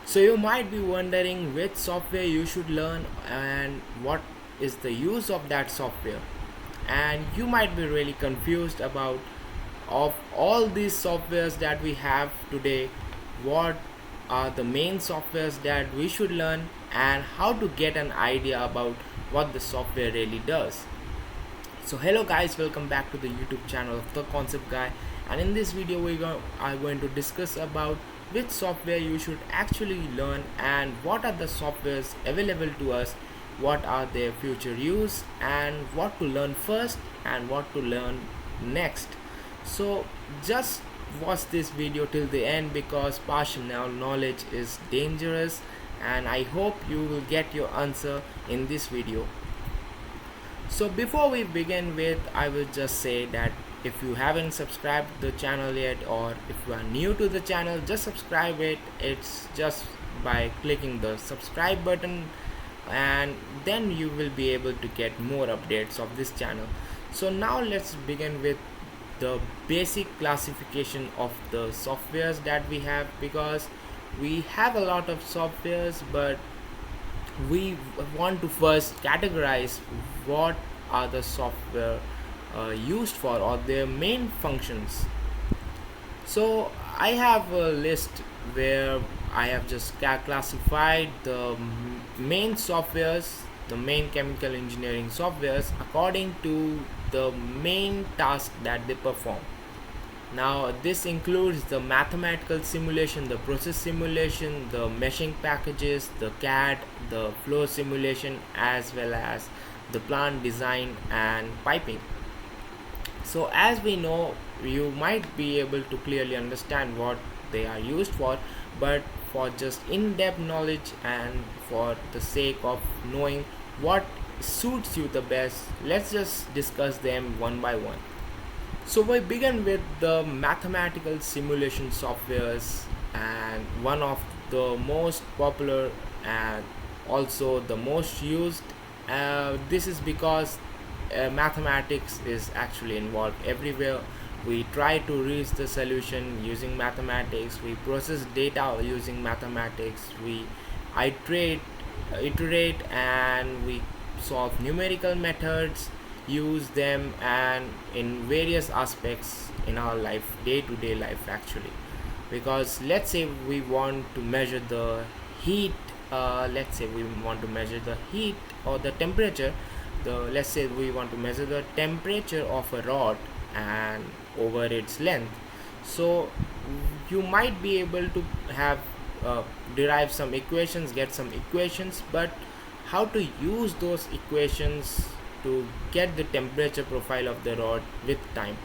So you might be wondering which software you should learn and what is the use of that software. And you might be really confused about of all these softwares that we have today, what are the main softwares that we should learn and how to get an idea about what the software really does. So hello guys, welcome back to the YouTube channel of the Concept Guy, and in this video we are going to discuss about which software you should actually learn and what are the softwares available to us, what are their future use, and what to learn first and what to learn next. So just watch this video till the end because partial knowledge is dangerous, and I hope you will get your answer in this video. So before we begin with, I will just say that if you haven't subscribed the channel yet, or if you are new to the channel, just subscribe it. It's just by clicking the subscribe button, and then you will be able to get more updates of this channel. So now let's begin with the basic classification of the softwares that we have, because we have a lot of softwares, but we want to first categorize what are the software used for, or their main functions. So I have a list where I have just classified the main softwares, the main chemical engineering softwares, according to the main task that they perform. Now this includes the mathematical simulation, the process simulation, the meshing packages, the CAD, the flow simulation, as well as the plant design and piping. So as we know, you might be able to clearly understand what they are used for, but for just in-depth knowledge and for the sake of knowing what suits you the best, let's just discuss them one by one. So we begin with the mathematical simulation softwares, and one of the most popular and also the most used. This is because mathematics is actually involved everywhere. We try to reach the solution using mathematics, we process data using mathematics, we iterate, and we solve numerical methods, use them, and in various aspects in our life, day-to-day life actually. Because let's say we want to measure the heat, let's say we want to measure the heat or the temperature, let's say we want to measure the temperature of a rod and over its length. So you might be able to have derive some equations, get some equations, but how to use those equations to get the temperature profile of the rod with time,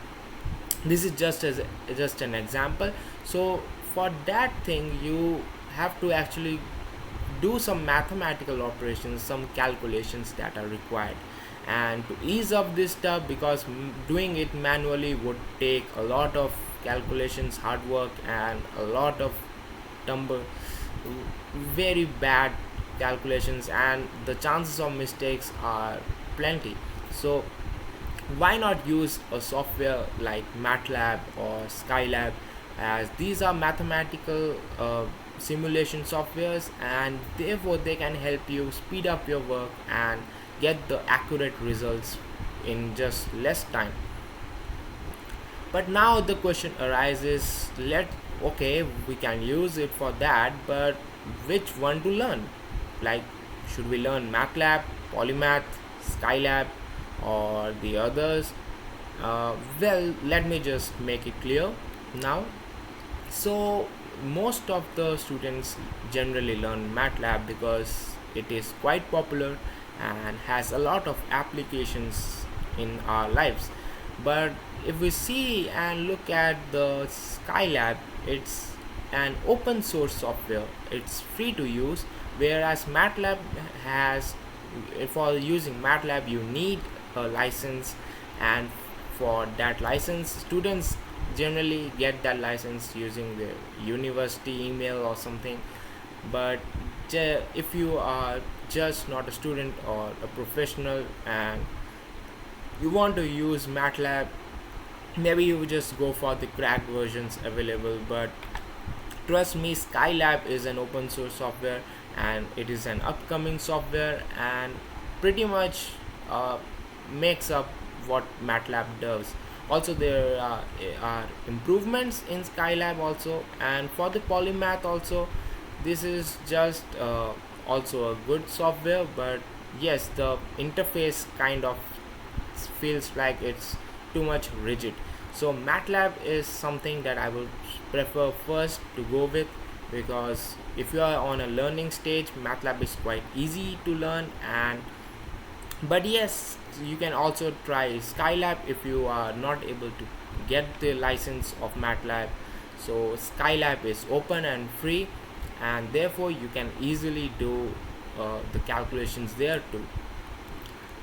this is just an example. So for that thing you have to actually do some mathematical operations, some calculations that are required. And to ease up this stuff, because doing it manually would take a lot of calculations, hard work, and a lot of tumble, very bad calculations, and the chances of mistakes are plenty. So why not use a software like MATLAB or Skylab, as these are mathematical simulation softwares, and therefore they can help you speed up your work and get the accurate results in just less time. But now the question arises, okay, we can use it for that, but which one to learn? Like, should we learn MATLAB, Polymath, Skylab, or the others? Well, let me just make it clear now. So most of the students generally learn MATLAB because it is quite popular and has a lot of applications in our lives. But if we see and look at the Skylab, it's an open source software, it's free to use, whereas MATLAB has, for using MATLAB you need a license, and for that license students generally get that license using their university email or something. But if you are just not a student or a professional and you want to use MATLAB, maybe you just go for the cracked versions available. But Trust me, Skylab is an open source software, and it is an upcoming software, and pretty much uh, makes up what MATLAB does. Also, there are improvements in Skylab also, and for the polymath also, this is just also a good software. But yes, the interface kind of feels like it's too much rigid. So MATLAB is something that I will prefer first to go with, because if you are on a learning stage, MATLAB is quite easy to learn. And but yes, you can also try Skylab if you are not able to get the license of MATLAB. So Skylab is open and free, and therefore you can easily do the calculations there too.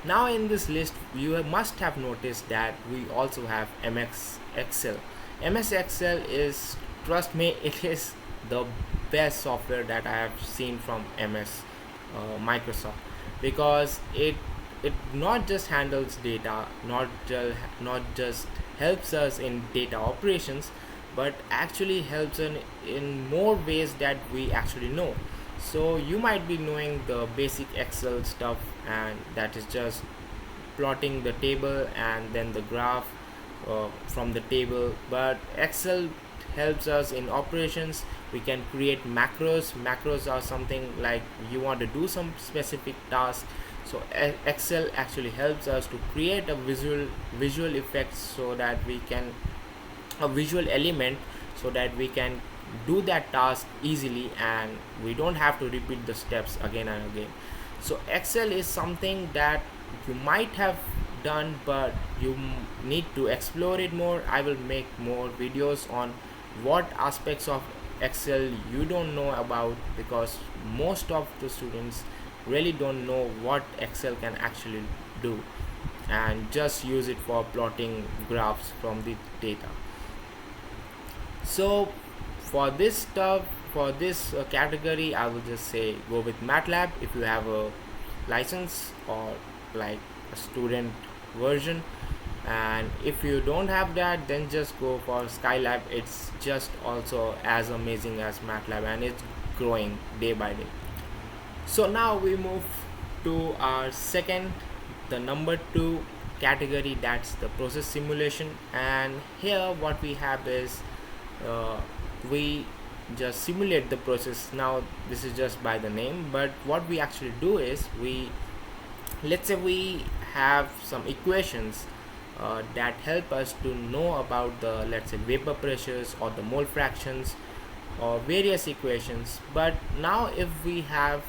Now in this list, you must have noticed that we also have MS Excel. MS Excel is, trust me, it is the best software that I have seen from MS Microsoft, because it not just handles data, not just helps us in data operations, but actually helps in more ways that we actually know. So you might be knowing the basic Excel stuff, and that is just plotting the table and then the graph from the table. But Excel helps us in operations. We can create macros are something like you want to do some specific task. So Excel actually helps us to create a visual effects, so that we can, a visual element, so that we can do that task easily, and we don't have to repeat the steps again and again. So Excel is something that you might have done, but you need to explore it more. I will make more videos on what aspects of Excel you don't know about, because most of the students really don't know what Excel can actually do, and just use it for plotting graphs from the data. So for this stuff, for this category, I will just say go with MATLAB if you have a license, or like a student version. And if you don't have that, then just go for Skylab. It's just also as amazing as MATLAB, and it's growing day by day. So now we move to our second, the number two category, that's the process simulation. And here what we have is, uh, we just simulate the process. Now this is just by the name, but what we actually do is, we, let's say we have some equations that help us to know about the, let's say, vapor pressures or the mole fractions or various equations. But now if we have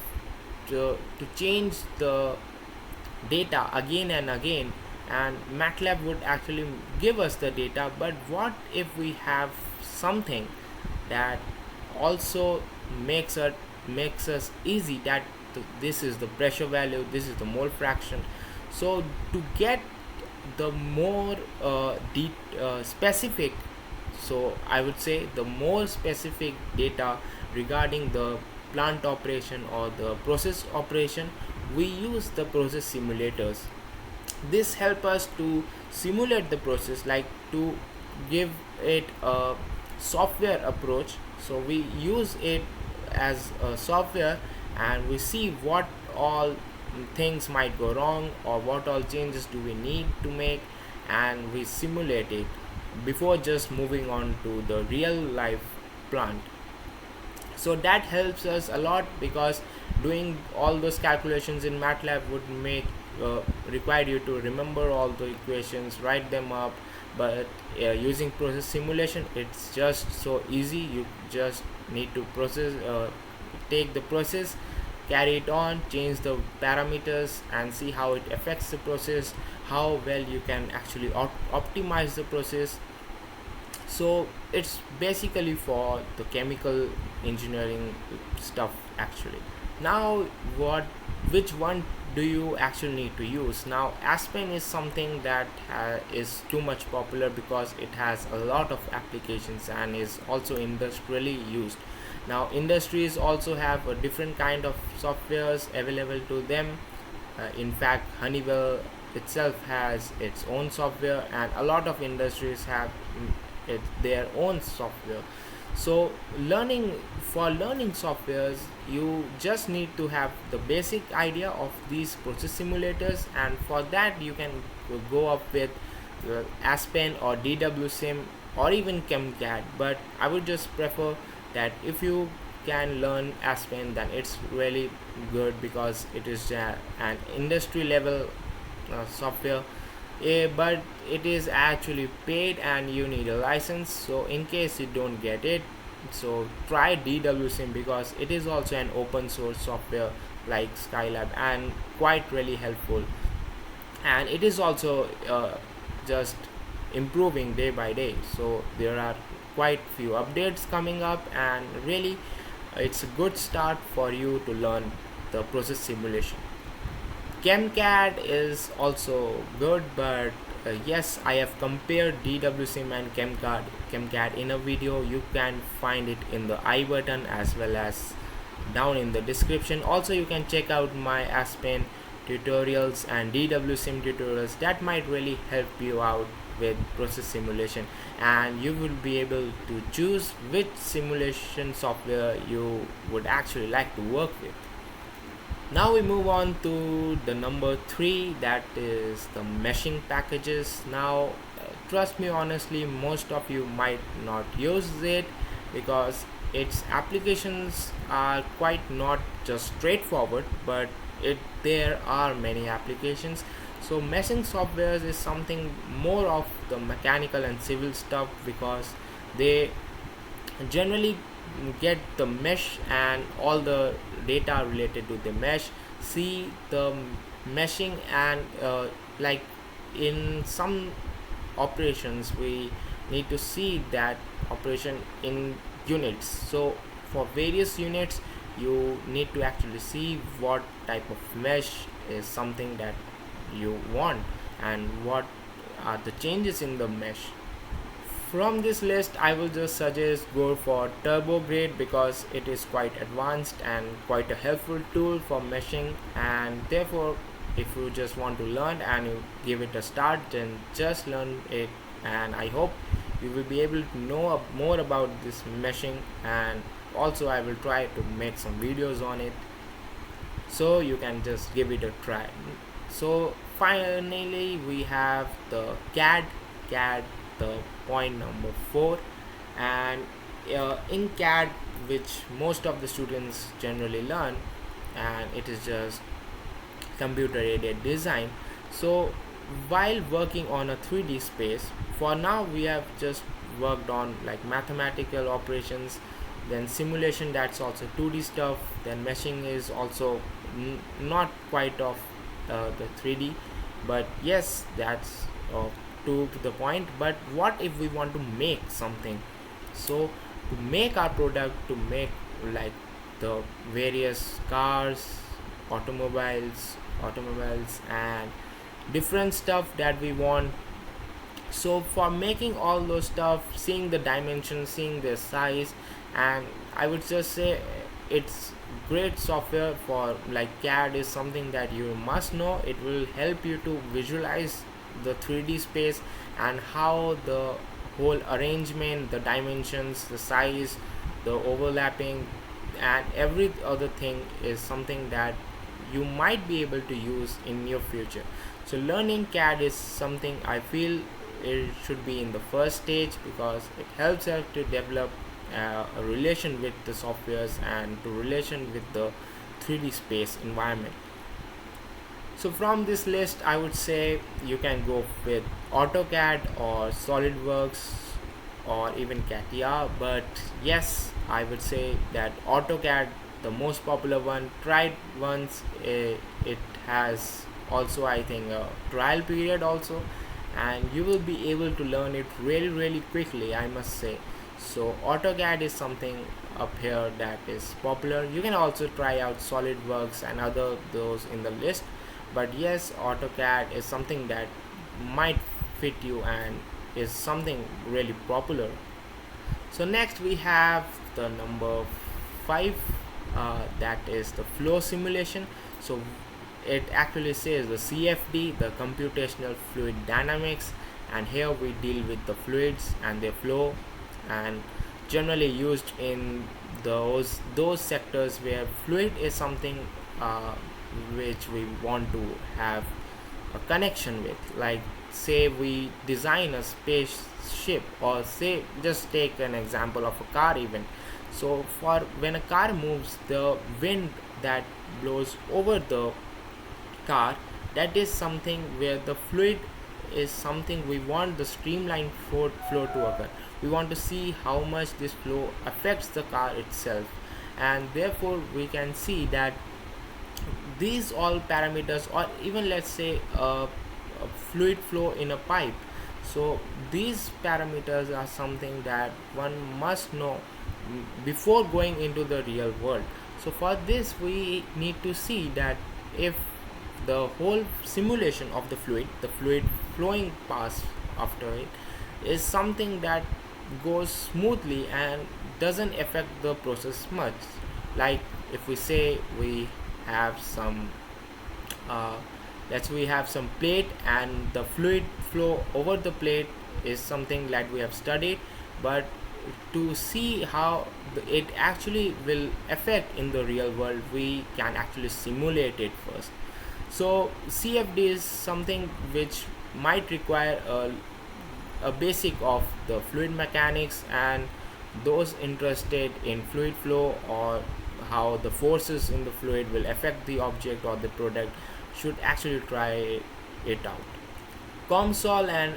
to change the data again and again, and MATLAB would actually give us the data, but what if we have something that also makes us easy, that this is the pressure value, this is the mole fraction. So to get the more specific, so I would say the more specific data regarding the plant operation or the process operation, we use the process simulators. This help us to simulate the process, like to give it a software approach. So we use it as a software, and we see what all things might go wrong, or what all changes do we need to make, and we simulate it before just moving on to the real life plant. So that helps us a lot, because doing all those calculations in MATLAB would make require you to remember all the equations, write them up. But using process simulation, it's just so easy. You just need to take the process, carry it on, change the parameters, and see how it affects the process, how well you can actually optimize the process. So it's basically for the chemical engineering stuff actually. Now what, which one do you actually need to use? Now Aspen is something that is too much popular, because it has a lot of applications and is also industrially used. Now industries also have a different kind of softwares available to them. In fact, Honeywell itself has its own software, and a lot of industries have their own software. So learning softwares, you just need to have the basic idea of these process simulators, and for that you can go up with Aspen or DWSim or even ChemCAD. But I would just prefer that if you can learn Aspen, then it's really good because it is an industry level software. But it is actually paid and you need a license, so in case you don't get it, so try DWSim because it is also an open source software like Skylab and quite really helpful, and it is also just improving day by day. So there are quite few updates coming up, and really it's a good start for you to learn the process simulation. ChemCAD is also good, but yes, I have compared DWSim and ChemCAD in a video. You can find it in the I button as well as down in the description. Also, you can check out my Aspen tutorials and DWSim tutorials that might really help you out with process simulation, and you will be able to choose which simulation software you would actually like to work with. Now we move on to the number 3, that is the meshing packages. Now trust me, honestly, most of you might not use it because its applications are quite not just straightforward, but there are many applications. So meshing softwares is something more of the mechanical and civil stuff because they generally get the mesh and all the data related to the mesh, see the meshing, and like in some operations we need to see that operation in units. So for various units you need to actually see what type of mesh is something that you want and what are the changes in the mesh. From this list, I will just suggest go for Turbo Grade because it is quite advanced and quite a helpful tool for meshing, and therefore if you just want to learn and you give it a start, then just learn it, and I hope you will be able to know more about this meshing, and also I will try to make some videos on it so you can just give it a try. So finally we have the CAD, the point number 4, and in CAD, which most of the students generally learn, and it is just computer aided design. So while working on a 3D space, for now we have just worked on like mathematical operations, then simulation, that's also 2D stuff, then meshing is also not quite of the 3D, but yes, that's to the point. But what if we want to make something? So to make our product, to make like the various cars, automobiles and different stuff that we want. So for making all those stuff, seeing the dimensions, seeing the size, and I would just say it's great software for like CAD is something that you must know. It will help you to visualize the 3D space and how the whole arrangement, the dimensions, the size, the overlapping, and every other thing is something that you might be able to use in your future. So learning CAD is something I feel it should be in the first stage because it helps us to develop a relation with the softwares and to relation with the 3D space environment. So from this list, I would say you can go with AutoCAD or SolidWorks or even CATIA. But yes, I would say that AutoCAD, the most popular one, tried once. It has also, I think, a trial period also, and you will be able to learn it really quickly, I must say. So AutoCAD is something up here that is popular. You can also try out SolidWorks and other those in the list, but yes, AutoCAD is something that might fit you and is something really popular. So next we have the number 5, that is the flow simulation. So it actually says the CFD, the computational fluid dynamics, and here we deal with the fluids and their flow, and generally used in those sectors where fluid is something uh, which we want to have a connection with, like say we design a spaceship, or say just take an example of a car even. So for when a car moves, the wind that blows over the car, that is something where the fluid is something we want the streamlined flow to occur. We want to see how much this flow affects the car itself, and therefore we can see that these all parameters, or even let's say a fluid flow in a pipe, so these parameters are something that one must know before going into the real world. So for this we need to see that if the whole simulation of the fluid flowing past after it, is something that goes smoothly and doesn't affect the process much. Like if we say we have some uh, let's we have some plate, and the fluid flow over the plate is something that we have studied, but to see how it actually will affect in the real world, we can actually simulate it first. So CFD is something which might require a basic of the fluid mechanics, and those interested in fluid flow or how the forces in the fluid will affect the object or the product should actually try it out. COMSOL and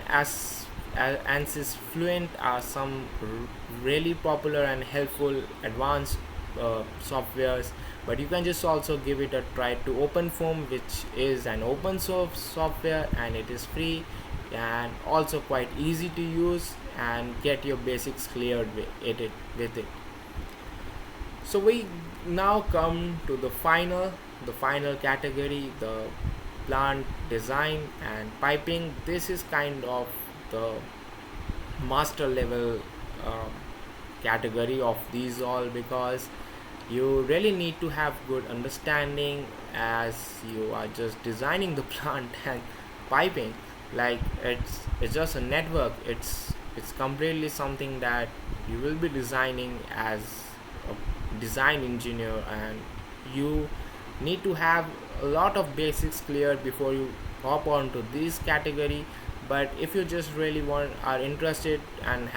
ANSYS Fluent are some really popular and helpful advanced softwares, but you can just also give it a try to OpenFOAM, which is an open source software, and it is free and also quite easy to use, and get your basics cleared with it. So we now come to the final category, the plant design and piping. This is kind of the master level um, category of these all, because you really need to have good understanding, as you are just designing the plant and piping. Like it's just a network. It's completely something that you will be designing as a design engineer, and you need to have a lot of basics cleared before you hop onto this category. But if you just really are interested and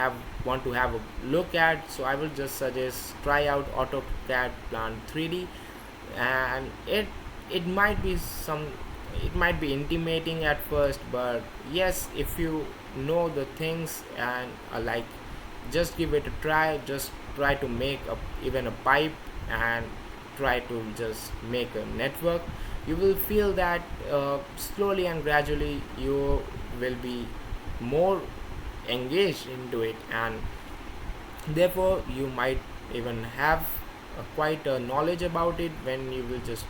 want to have a look at, so I will just suggest try out AutoCAD Plant 3D. And it might be it might be intimidating at first, but yes, if you know the things and like, just give it a try. Just try to make even a pipe, and try to just make a network. You will feel that slowly and gradually you will be more engaged into it, and therefore you might even have quite a knowledge about it when you will just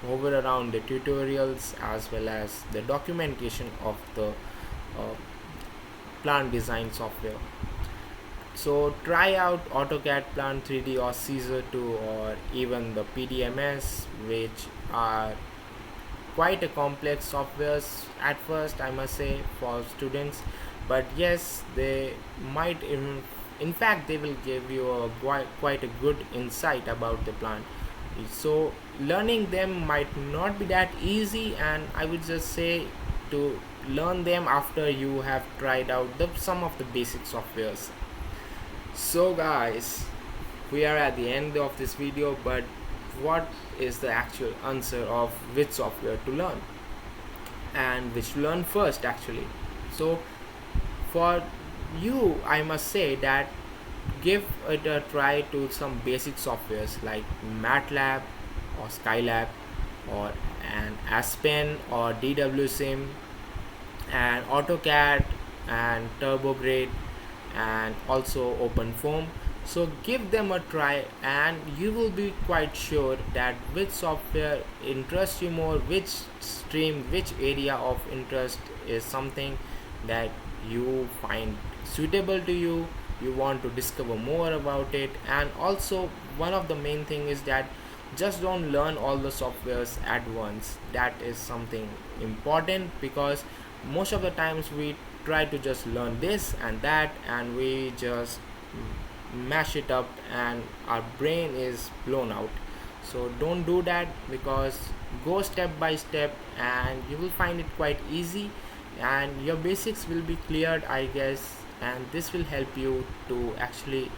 hover around the tutorials as well as the documentation of the uh, plant design software. So try out AutoCAD Plant 3D or Caesar 2 or even the PDMS, which are quite a complex softwares at first, I must say, for students. But yes, they might in fact they will give you quite a good insight about the plant. So learning them might not be that easy, and I would just say to learn them after you have tried out some of the basic softwares. So guys, we are at the end of this video, but what is the actual answer of which software to learn and which to learn first actually? So for you, I must say that give it a try to some basic softwares like MATLAB or Skylab or an Aspen or DWSim and AutoCAD and TurboGrade and also OpenFOAM. So give them a try, and you will be quite sure that which software interests you more, which stream, which area of interest is something that you find suitable to you. You want to discover more about it. And also one of the main thing is that just don't learn all the softwares at once. That is something important, because most of the times we try to just learn this and that, and we just mash it up and our brain is blown out. So don't do that, because go step by step and you will find it quite easy, and your basics will be cleared, I guess. And this will help you to actually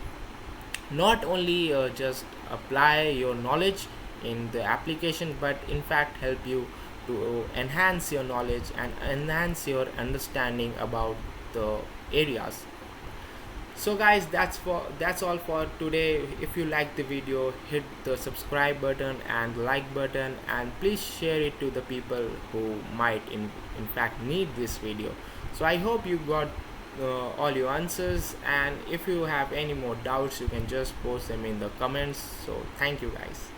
not only just apply your knowledge in the application, but in fact help you to enhance your knowledge and enhance your understanding about the areas. So guys, that's all for today. If you like the video, hit the subscribe button and like button, and please share it to the people who might in fact need this video. So I hope you got all your answers, and if you have any more doubts, you can just post them in the comments. So thank you guys.